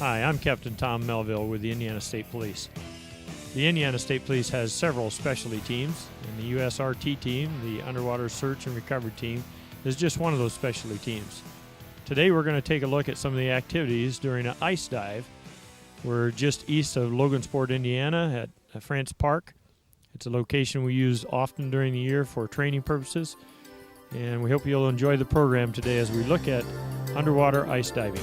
Hi, I'm Captain Tom Melville with the Indiana State Police. The Indiana State Police has several specialty teams, and the USRT team, the Underwater Search and Recovery Team, is just one of those specialty teams. Today we're going to take a look at some of the activities during an ice dive. We're just east of Logansport, Indiana at France Park. It's a location we use often during the year for training purposes, and we hope you'll enjoy the program today as we look at underwater ice diving.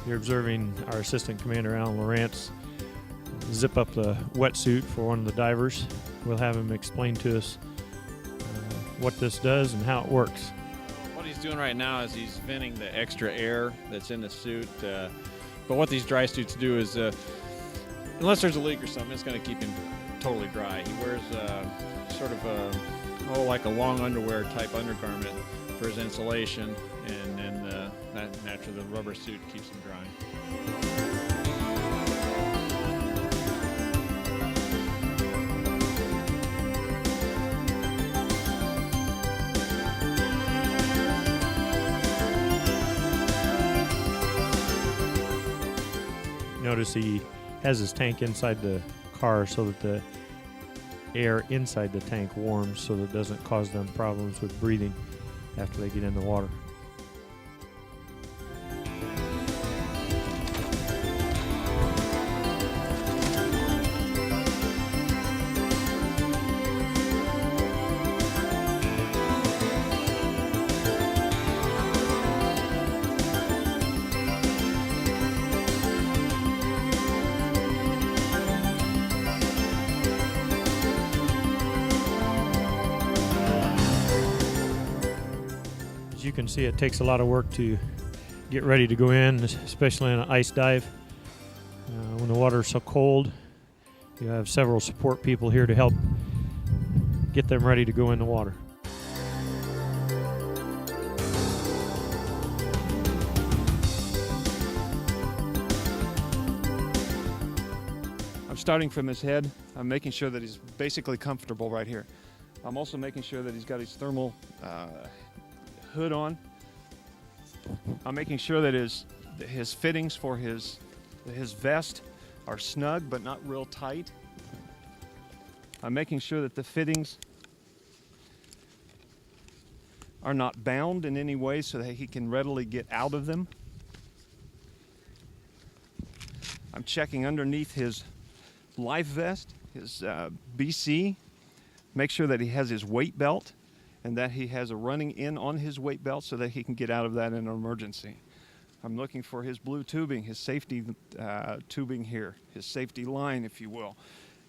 You're observing our Assistant Commander Alan Lawrence zip up the wetsuit for one of the divers. We'll have him explain to us what this does and how it works. What he's doing right now is he's venting the extra air that's in the suit. But what these dry suits do is, unless there's a leak or something, it's going to keep him totally dry. He wears sort of like a long underwear type undergarment for his insulation, and then naturally the rubber suit keeps him dry. Notice he has his tank inside the car so that the air inside the tank warms so that it doesn't cause them problems with breathing after they get in the water. You can see it takes a lot of work to get ready to go in, especially on an ice dive. When the water is so cold, you have several support people here to help get them ready to go in the water. I'm starting from his head. I'm making sure that he's basically comfortable right here. I'm also making sure that he's got his thermal hood on. I'm making sure that his fittings for his vest are snug but not real tight. I'm making sure that the fittings are not bound in any way so that he can readily get out of them. I'm checking underneath his life vest, his BC, make sure that he has his weight belt and that he has a running in on his weight belt so that he can get out of that in an emergency. I'm looking for his blue tubing, his safety tubing here, his safety line, if you will,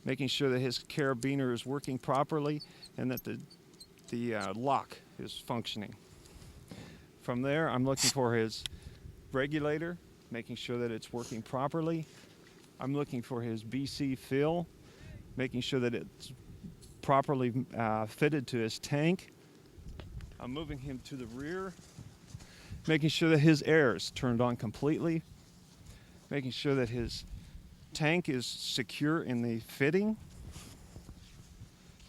making sure that his carabiner is working properly and that the lock is functioning. From there, I'm looking for his regulator, making sure that it's working properly. I'm looking for his BC fill, making sure that it's properly fitted to his tank. I'm moving him to the rear, making sure that his air is turned on completely, making sure that his tank is secure in the fitting,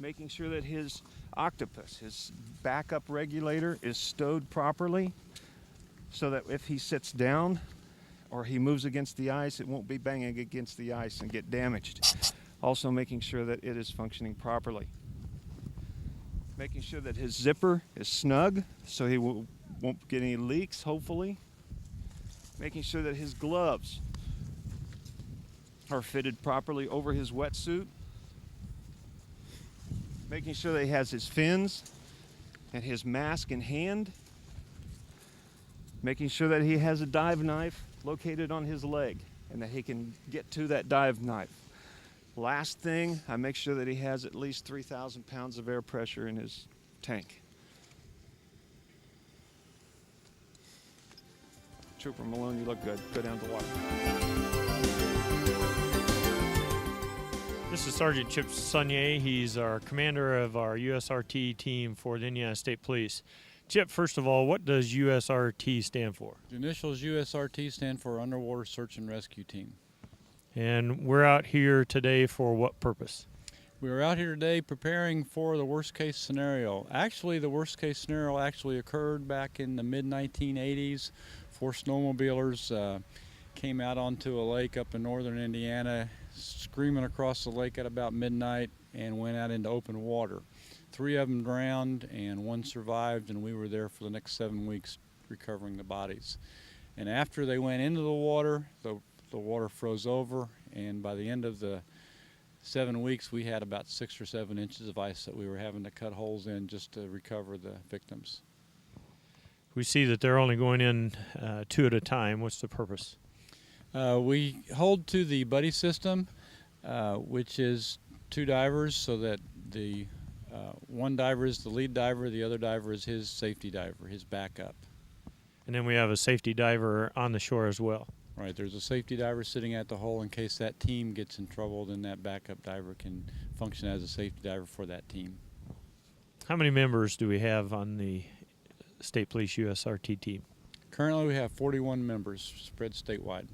making sure that his octopus. His backup regulator is stowed properly so that if he sits down or he moves against the ice, it won't be banging against the ice and get damaged. Also making sure that it is functioning properly. Making sure that his zipper is snug so he won't get any leaks, hopefully. Making sure that his gloves are fitted properly over his wetsuit. Making sure that he has his fins and his mask in hand. Making sure that he has a dive knife located on his leg and that he can get to that dive knife. Last thing, I make sure that he has at least 3,000 pounds of air pressure in his tank. Trooper Malone, you look good. Go down to the water. This is Sergeant Chip Sunier. He's our commander of our USRT team for the Indiana State Police. Chip, first of all, what does USRT stand for? The initials USRT stand for Underwater Search and Rescue Team. And we're out here today for what purpose? We are out here today preparing for the worst case scenario. Actually, the worst case scenario actually occurred back in the mid-1980s. 4 snowmobilers came out onto a lake up in northern Indiana, screaming across the lake at about midnight, and went out into open water. 3 of them drowned and 1 survived, and we were there for the next 7 weeks recovering the bodies. And after they went into the water, the water froze over, and by the end of the 7 weeks we had about 6 or 7 inches of ice that we were having to cut holes in just to recover the victims. We see that they're only going in 2 at a time. What's the purpose? We hold to the buddy system, which is 2 divers, so that the one diver is the lead diver, the other diver is his safety diver, his backup. And then we have a safety diver on the shore as well. Right, there's a safety diver sitting at the hole in case that team gets in trouble, then that backup diver can function as a safety diver for that team. How many members do we have on the State Police USRT team? Currently we have 41 members spread statewide.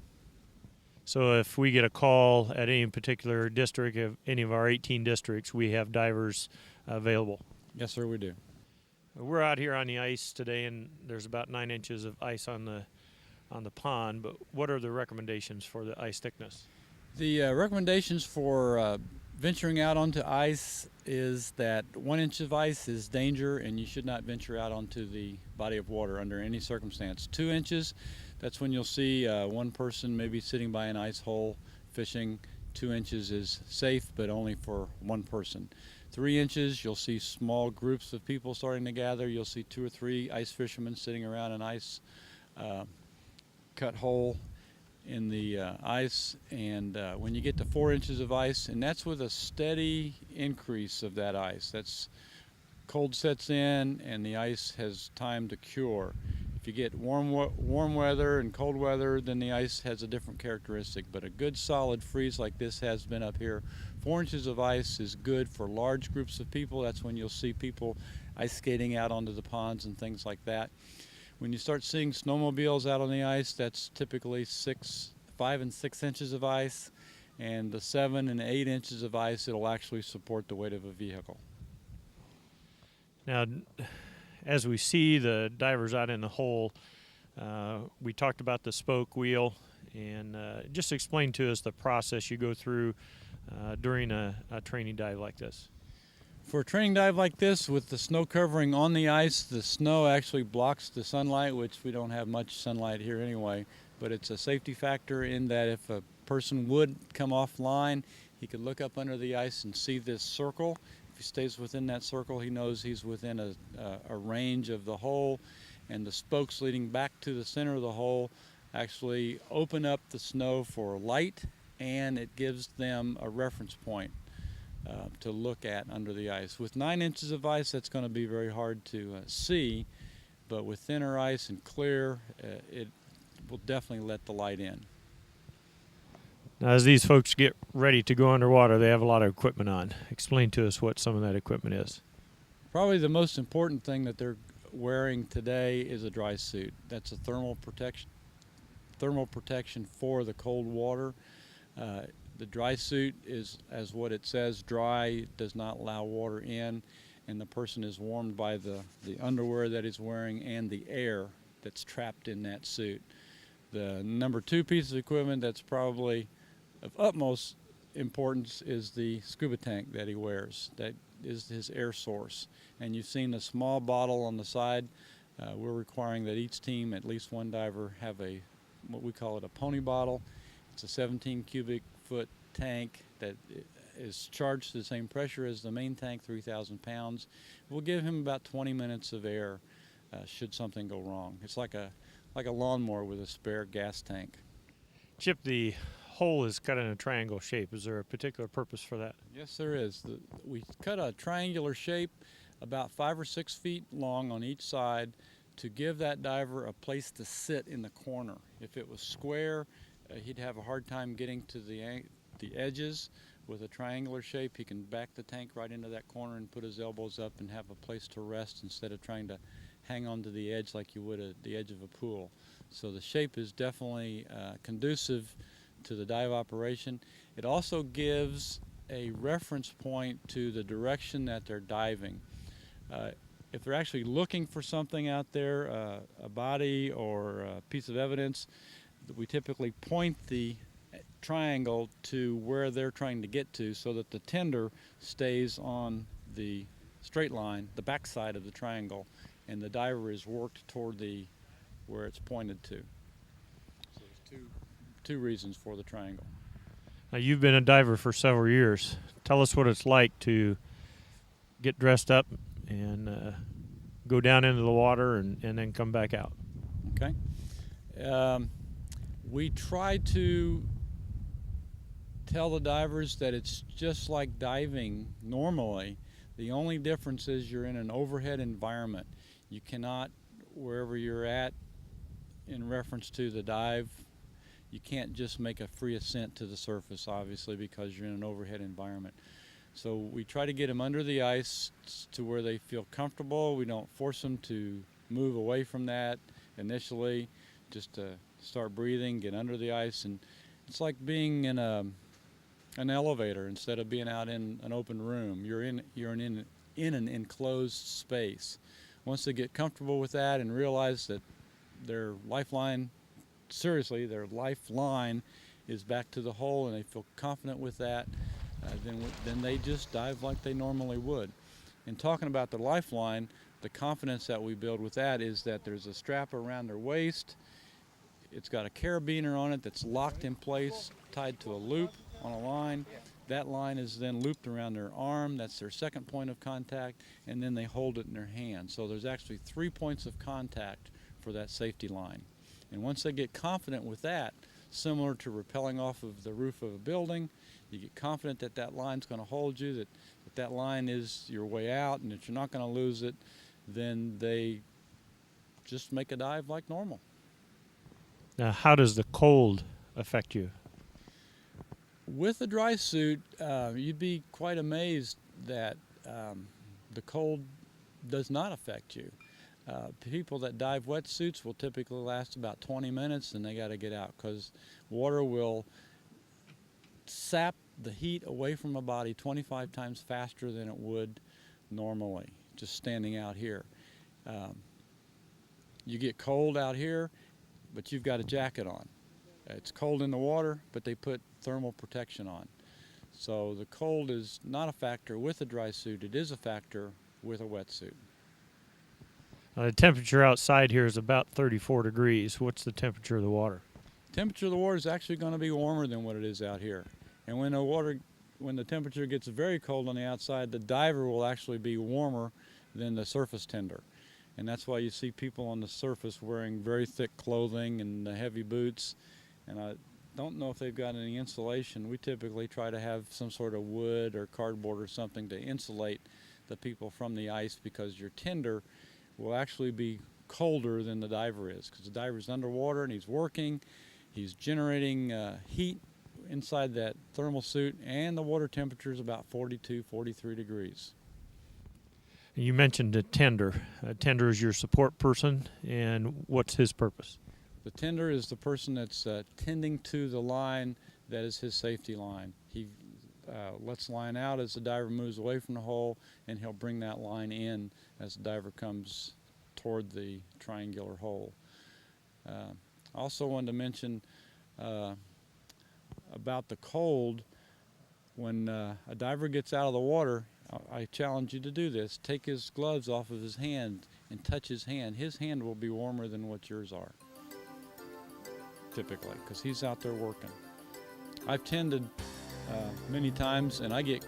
So if we get a call at any particular district, of any of our 18 districts, we have divers available. Yes, sir, we do. We're out here on the ice today, and there's about 9 inches of ice on the pond, but what are the recommendations for the ice thickness? The recommendations for venturing out onto ice is that 1 inch of ice is danger, and you should not venture out onto the body of water under any circumstance. 2 inches, that's when you'll see one person maybe sitting by an ice hole fishing. 2 inches is safe, but only for one person. 3 inches, you'll see small groups of people starting to gather. You'll see 2 or 3 ice fishermen sitting around an ice cut hole in the ice, and when you get to 4 inches of ice, and that's with a steady increase of that ice. That's cold sets in and the ice has time to cure. If you get warm weather and cold weather, then the ice has a different characteristic, but a good solid freeze like this has been up here. 4 inches of ice is good for large groups of people. That's when you'll see people ice skating out onto the ponds and things like that. When you start seeing snowmobiles out on the ice, that's typically 5 and 6 inches of ice, and the 7 and 8 inches of ice, it'll actually support the weight of a vehicle. Now, as we see the divers out in the hole, we talked about the spoke wheel, and just explain to us the process you go through during a training dive like this. For a training dive like this, with the snow covering on the ice, the snow actually blocks the sunlight, which we don't have much sunlight here anyway, but it's a safety factor in that if a person would come offline, he could look up under the ice and see this circle. If he stays within that circle, he knows he's within a range of the hole, and the spokes leading back to the center of the hole actually open up the snow for light, and it gives them a reference point to look at under the ice. With 9 inches of ice, that's going to be very hard to see, but with thinner ice and clear, it will definitely let the light in. Now, as these folks get ready to go underwater, they have a lot of equipment on. Explain to us what some of that equipment is. Probably the most important thing that they're wearing today is a dry suit. That's a thermal protection for the cold water. The dry suit is, as what it says, dry, does not allow water in, and the person is warmed by the underwear that he's wearing and the air that's trapped in that suit. The number 2 piece of equipment that's probably of utmost importance is the scuba tank that he wears. That is his air source. And you've seen the small bottle on the side. We're requiring that each team, at least one diver, have what we call it a pony bottle. It's a 17 cubic foot tank that is charged to the same pressure as the main tank, 3,000 pounds. We'll give him about 20 minutes of air should something go wrong. It's like a lawnmower with a spare gas tank. Chip, the hole is cut in a triangle shape. Is there a particular purpose for that? Yes, there is. We cut a triangular shape about 5 or 6 feet long on each side to give that diver a place to sit in the corner. If it was square, he'd have a hard time getting to the edges. With a triangular shape, he can back the tank right into that corner and put his elbows up and have a place to rest instead of trying to hang onto the edge like you would at the edge of a pool. So the shape is definitely conducive to the dive operation. It also gives a reference point to the direction that they're diving. If they're actually looking for something out there, a body or a piece of evidence, we typically point the triangle to where they're trying to get to so that the tender stays on the straight line, the back side of the triangle, and the diver is worked toward where it's pointed to. So there's two reasons for the triangle. Now, you've been a diver for several years. Tell us what it's like to get dressed up and go down into the water and then come back out. Okay. We try to tell the divers that it's just like diving normally. The only difference is you're in an overhead environment. You cannot, wherever you're at, in reference to the dive, you can't just make a free ascent to the surface, obviously, because you're in an overhead environment. So we try to get them under the ice to where they feel comfortable. We don't force them to move away from that initially, just to start breathing, get under the ice. And it's like being in an elevator instead of being out in an open room. You're in an enclosed space. Once they get comfortable with that and realize that their lifeline is back to the hole and they feel confident with that, then they just dive like they normally would. In talking about the lifeline, the confidence that we build with that is that there's a strap around their waist. It's got a carabiner on it that's locked in place, tied to a loop on a line. That line is then looped around their arm. That's their second point of contact, and then they hold it in their hand. So there's actually 3 points of contact for that safety line. And once they get confident with that, similar to rappelling off of the roof of a building, you get confident that that line's going to hold you, that line is your way out and that you're not going to lose it, then they just make a dive like normal. Now, how does the cold affect you? With a dry suit, you'd be quite amazed that the cold does not affect you. People that dive wetsuits will typically last about 20 minutes and they got to get out because water will sap the heat away from a body 25 times faster than it would normally, just standing out here. You get cold out here, but you've got a jacket on. It's cold in the water, but they put thermal protection on. So the cold is not a factor with a dry suit. It is a factor with a wetsuit. The temperature outside here is about 34 degrees. What's the temperature of the water? Temperature of the water is actually going to be warmer than what it is out here. And when the temperature gets very cold on the outside, the diver will actually be warmer than the surface tender. And that's why you see people on the surface wearing very thick clothing and heavy boots. And I don't know if they've got any insulation. We typically try to have some sort of wood or cardboard or something to insulate the people from the ice, because your tender will actually be colder than the diver is, because the diver's underwater and he's working. He's generating heat inside that thermal suit, and the water temperature is about 42, 43 degrees. You mentioned a tender. A tender is your support person, and what's his purpose? The tender is the person that's tending to the line that is his safety line. lets line out as the diver moves away from the hole, and he'll bring that line in as the diver comes toward the triangular hole. Also wanted to mention about the cold. When a diver gets out of the water, I challenge you to do this. Take his gloves off of his hand and touch his hand. His hand will be warmer than what yours are, typically, because he's out there working. I've tended many times, and I get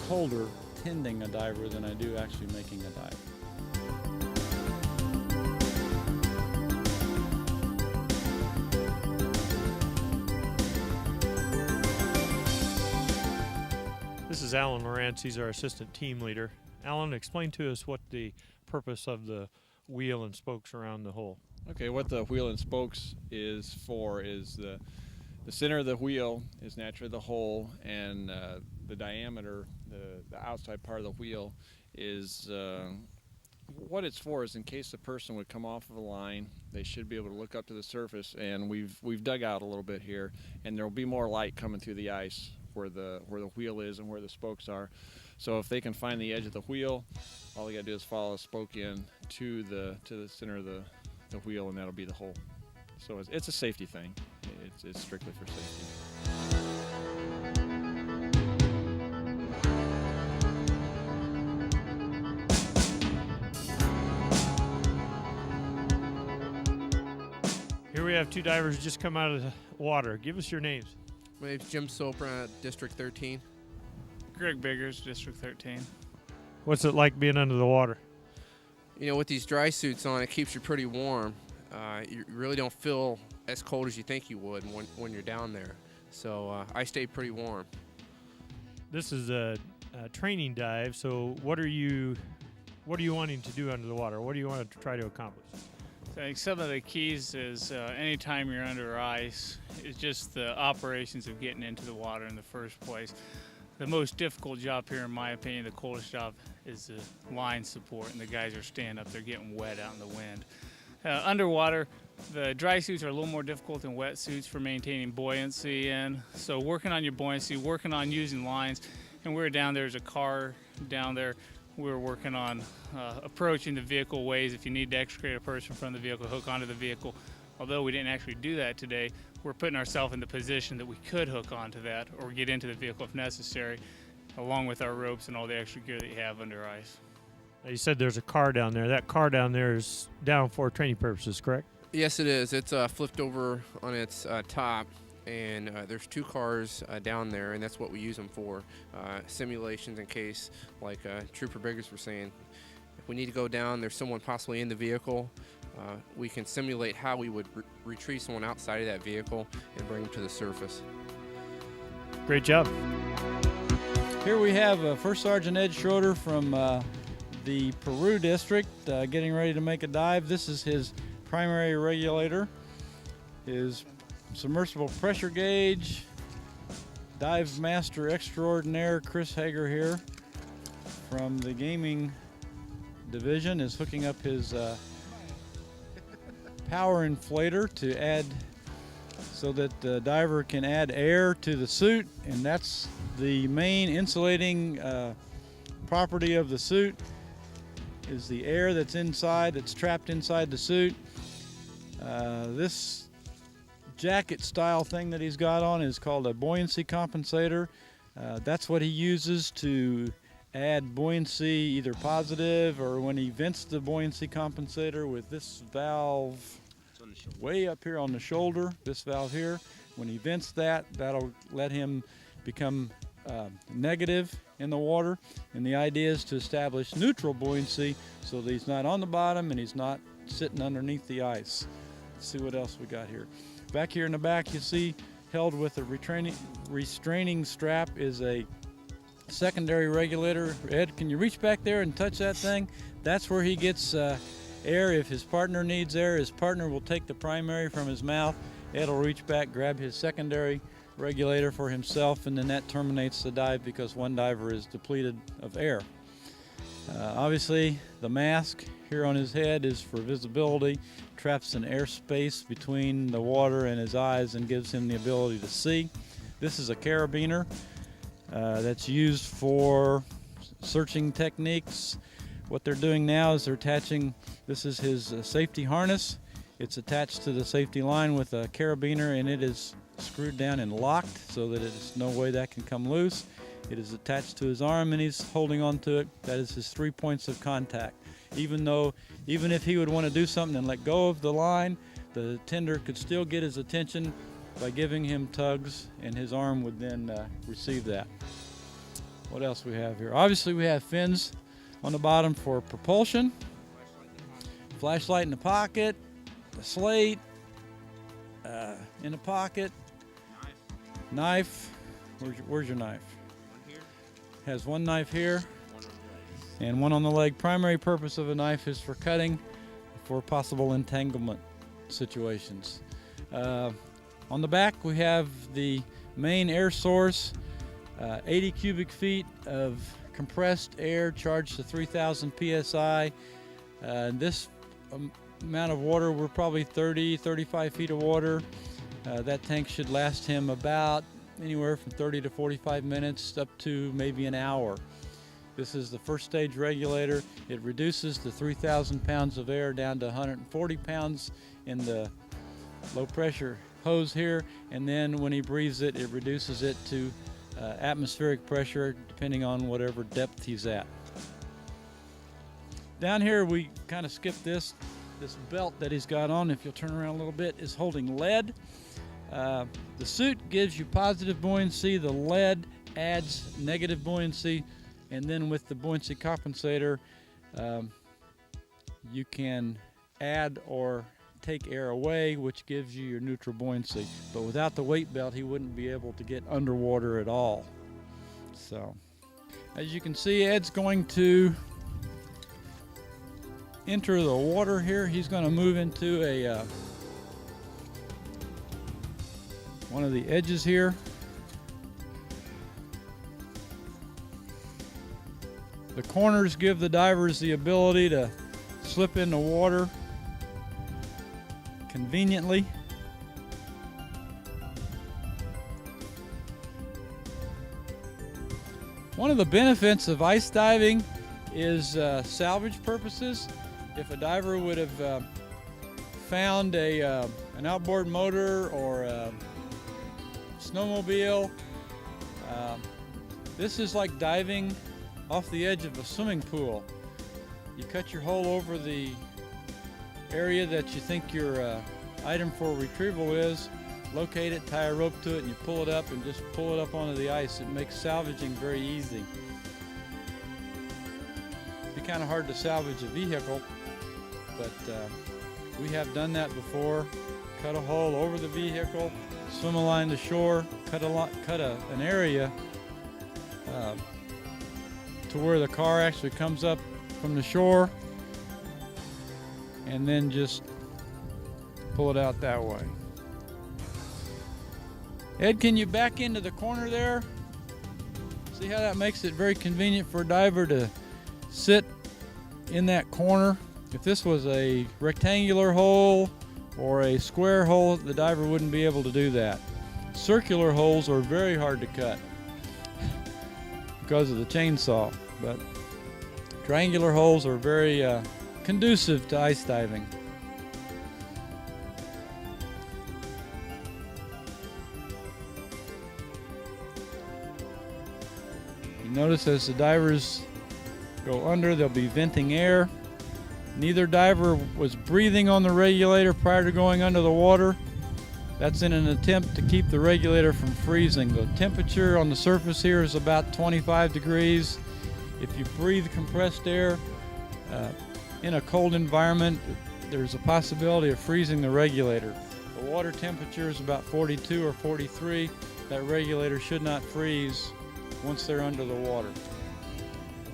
colder tending a diver than I do actually making a dive. This is Alan Lawrence. He's our assistant team leader. Alan, explain to us what the purpose of the wheel and spokes around the hole. Okay, what the wheel and spokes is for is the center of the wheel is naturally the hole, and the diameter, the outside part of the wheel, is what it's for is in case the person would come off of a line, they should be able to look up to the surface, and we've dug out a little bit here, and there will be more light coming through the ice where the wheel is and where the spokes are. So if they can find the edge of the wheel, all they got to do is follow a spoke in to the center of the wheel, and that'll be the hole. So it's a safety thing. It's strictly for safety. Here we have two divers just come out of the water. Give us your names. My name's Jim Sopra, District 13. Greg Biggers, District 13. What's it like being under the water? You know, with these dry suits on, it keeps you pretty warm. You really don't feel as cold as you think you would when you're down there. So I stay pretty warm. This is a training dive, so what are you wanting to do under the water? What do you want to try to accomplish? So I think some of the keys is anytime you're under ice, it's just the operations of getting into the water in the first place. The most difficult job here, in my opinion, the coldest job, is the line support, and the guys are standing up there getting wet out in the wind. Underwater, the dry suits are a little more difficult than wet suits for maintaining buoyancy in. So working on your buoyancy, working on using lines, and we're down there's a car down there. We're working on approaching the vehicle ways. If you need to extricate a person from the vehicle, hook onto the vehicle. Although we didn't actually do that today, we're putting ourselves in the position that we could hook onto that or get into the vehicle if necessary, along with our ropes and all the extra gear that you have under ice. Now, you said there's a car down there. That car down there is down for training purposes, correct? Yes, it is. It's flipped over on its top, and there's two cars down there, and that's what we use them for. Simulations in case, like Trooper Biggers were saying, if we need to go down, there's someone possibly in the vehicle, we can simulate how we would retrieve someone outside of that vehicle and bring them to the surface. Great job. Here we have First Sergeant Ed Schroeder from the Peru District getting ready to make a dive. This is his primary regulator, his submersible pressure gauge. Dive Master Extraordinaire Chris Hager here from the gaming division is hooking up his power inflator to add so that the diver can add air to the suit, and that's the main insulating property of the suit is the air that's inside, that's trapped inside the suit. This jacket style thing that he's got on is called a buoyancy compensator. That's what he uses to add buoyancy, either positive or when he vents the buoyancy compensator with this valve way up here on the shoulder, this valve here. When he vents that, that'll let him become negative in the water, and the idea is to establish neutral buoyancy so that he's not on the bottom and he's not sitting underneath the ice. Let's see what else we got here. Back here in the back, you see held with a restraining strap is a secondary regulator. Ed, can you reach back there and touch that thing? That's where he gets air. If his partner needs air, his partner will take the primary from his mouth. Ed will reach back, grab his secondary regulator for himself, and then that terminates the dive because one diver is depleted of air. Obviously, the mask here on his head is for visibility, traps an airspace between the water and his eyes and gives him the ability to see. This is a carabiner. that's used for searching techniques. What they're doing now is they're attaching, this is his safety harness. It's attached to the safety line with a carabiner, and it is screwed down and locked so that there's no way that can come loose. It is attached to his arm and he's holding on to it. That is his 3 points of contact. Even if he would want to do something and let go of the line, the tender could still get his attention by giving him tugs, and his arm would then receive that. What else we have here? Obviously we have fins on the bottom for propulsion, flashlight in the pocket, a slate in the pocket, knife. Where's your knife? Has one knife here and one on the leg. Primary purpose of a knife is for cutting, for possible entanglement situations. On the back we have the main air source, 80 cubic feet of compressed air charged to 3,000 psi. This amount of water, we're probably 35 feet of water. That tank should last him about anywhere from 30 to 45 minutes up to maybe an hour. This is the first stage regulator. It reduces the 3,000 pounds of air down to 140 pounds in the low pressure hose here, and then when he breathes it, it reduces it to atmospheric pressure depending on whatever depth he's at. Down here we kind of skipped this belt that he's got on, if you'll turn around a little bit, is holding lead. The suit gives you positive buoyancy, the lead adds negative buoyancy, and then with the buoyancy compensator you can add or take air away, which gives you your neutral buoyancy. But without the weight belt he wouldn't be able to get underwater at all. So as you can see, Ed's going to enter the water here. He's going to move into a one of the edges here. The corners give the divers the ability to slip in the water conveniently. One of the benefits of ice diving is salvage purposes. If a diver would have found an outboard motor or a snowmobile, this is like diving off the edge of a swimming pool. You cut your hole over the area that you think your item for retrieval is, locate it, tie a rope to it, and you pull it up and just pull it up onto the ice. It makes salvaging very easy. It'd be kind of hard to salvage a vehicle, but we have done that before. Cut a hole over the vehicle, swim a line to shore, cut an area to where the car actually comes up from the shore, and then just pull it out that way. Ed, can you back into the corner there? See how that makes it very convenient for a diver to sit in that corner. If this was a rectangular hole or a square hole, the diver wouldn't be able to do that. Circular holes are very hard to cut because of the chainsaw, but triangular holes are very conducive to ice diving. You notice as the divers go under, they'll be venting air. Neither diver was breathing on the regulator prior to going under the water. That's in an attempt to keep the regulator from freezing. The temperature on the surface here is about 25 degrees. If you breathe compressed air in a cold environment, there's a possibility of freezing the regulator. The water temperature is about 42 or 43. That regulator should not freeze once they're under the water.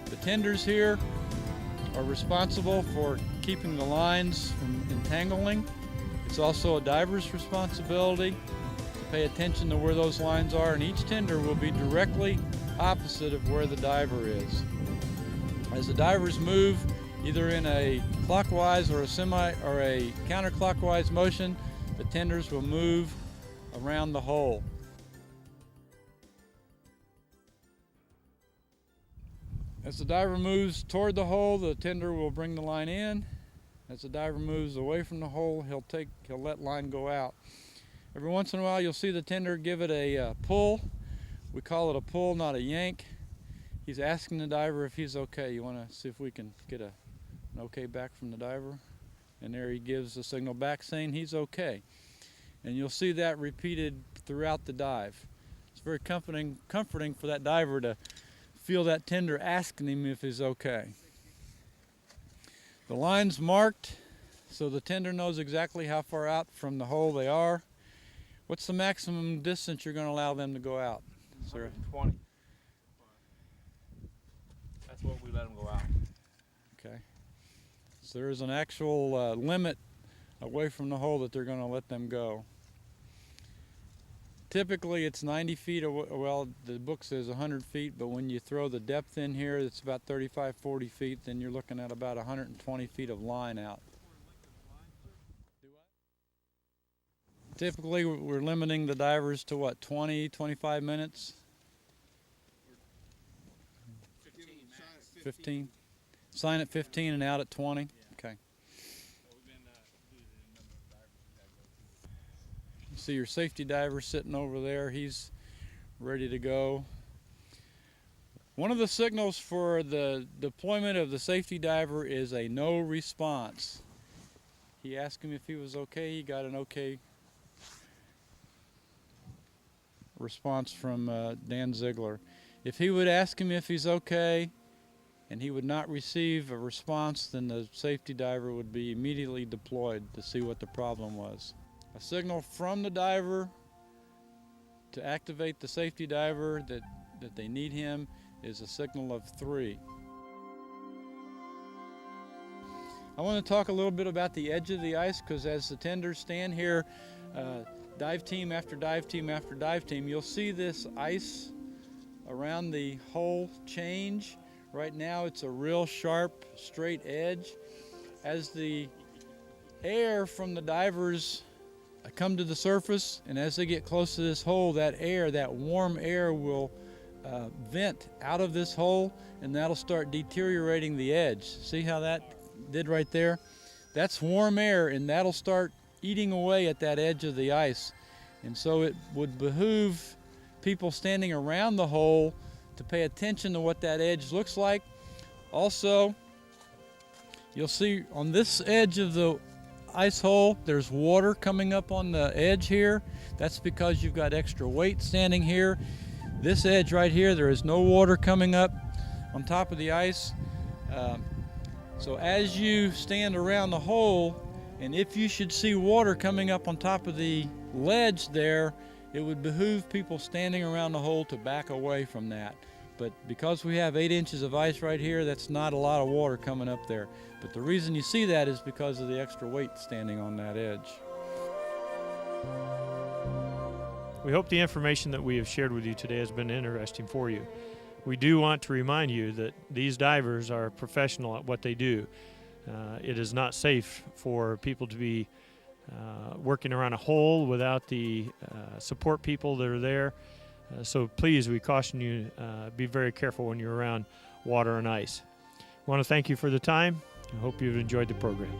The tenders here are responsible for keeping the lines from entangling. It's also a diver's responsibility to pay attention to where those lines are, and each tender will be directly opposite of where the diver is. As the divers move either in a clockwise or a counterclockwise motion, the tenders will move around the hole. As the diver moves toward the hole, the tender will bring the line in. As the diver moves away from the hole, he'll let line go out. Every once in a while, you'll see the tender give it a pull. We call it a pull, not a yank. He's asking the diver if he's okay. You want to see if we can get an okay back from the diver? And there he gives the signal back saying he's okay. And you'll see that repeated throughout the dive. It's very comforting for that diver to feel that tender asking him if he's okay. The line's marked so the tender knows exactly how far out from the hole they are. What's the maximum distance you're going to allow them to go out? 120. That's what we let them go out. Okay. So there is an actual limit away from the hole that they're going to let them go. Typically it's 90 feet, well, the book says 100 feet, but when you throw the depth in here, it's about 35, 40 feet, then you're looking at about 120 feet of line out. Typically we're limiting the divers to what, 20, 25 minutes? 15. Sign at 15 and out at 20? Okay. See your safety diver sitting over there. He's ready to go. One of the signals for the deployment of the safety diver is a no response. He asked him if he was okay. He got an okay response from Dan Ziegler. If he would ask him if he's okay and he would not receive a response, then the safety diver would be immediately deployed to see what the problem was. A signal from the diver to activate the safety diver that they need him is a signal of 3. I want to talk a little bit about the edge of the ice, because as the tenders stand here, dive team after dive team after dive team, you'll see this ice around the hole change. Right now it's a real sharp, straight edge. As the air from the divers come to the surface, and as they get close to this hole, that air, that warm air, will vent out of this hole, and that'll start deteriorating the edge. See how that did right there? That's warm air, and that'll start eating away at that edge of the ice. And so it would behoove people standing around the hole to pay attention to what that edge looks like. Also, you'll see on this edge of the ice hole, there's water coming up on the edge here. That's because you've got extra weight standing here. This edge right here, there is no water coming up on top of the ice. So as you stand around the hole, and if you should see water coming up on top of the ledge there, it would behoove people standing around the hole to back away from that. But because we have 8 inches of ice right here, that's not a lot of water coming up there. But the reason you see that is because of the extra weight standing on that edge. We hope the information that we have shared with you today has been interesting for you. We do want to remind you that these divers are professional at what they do. It is not safe for people to be working around a hole without the support people that are there. So please, we caution you, be very careful when you're around water and ice. I want to thank you for the time. I hope you've enjoyed the program.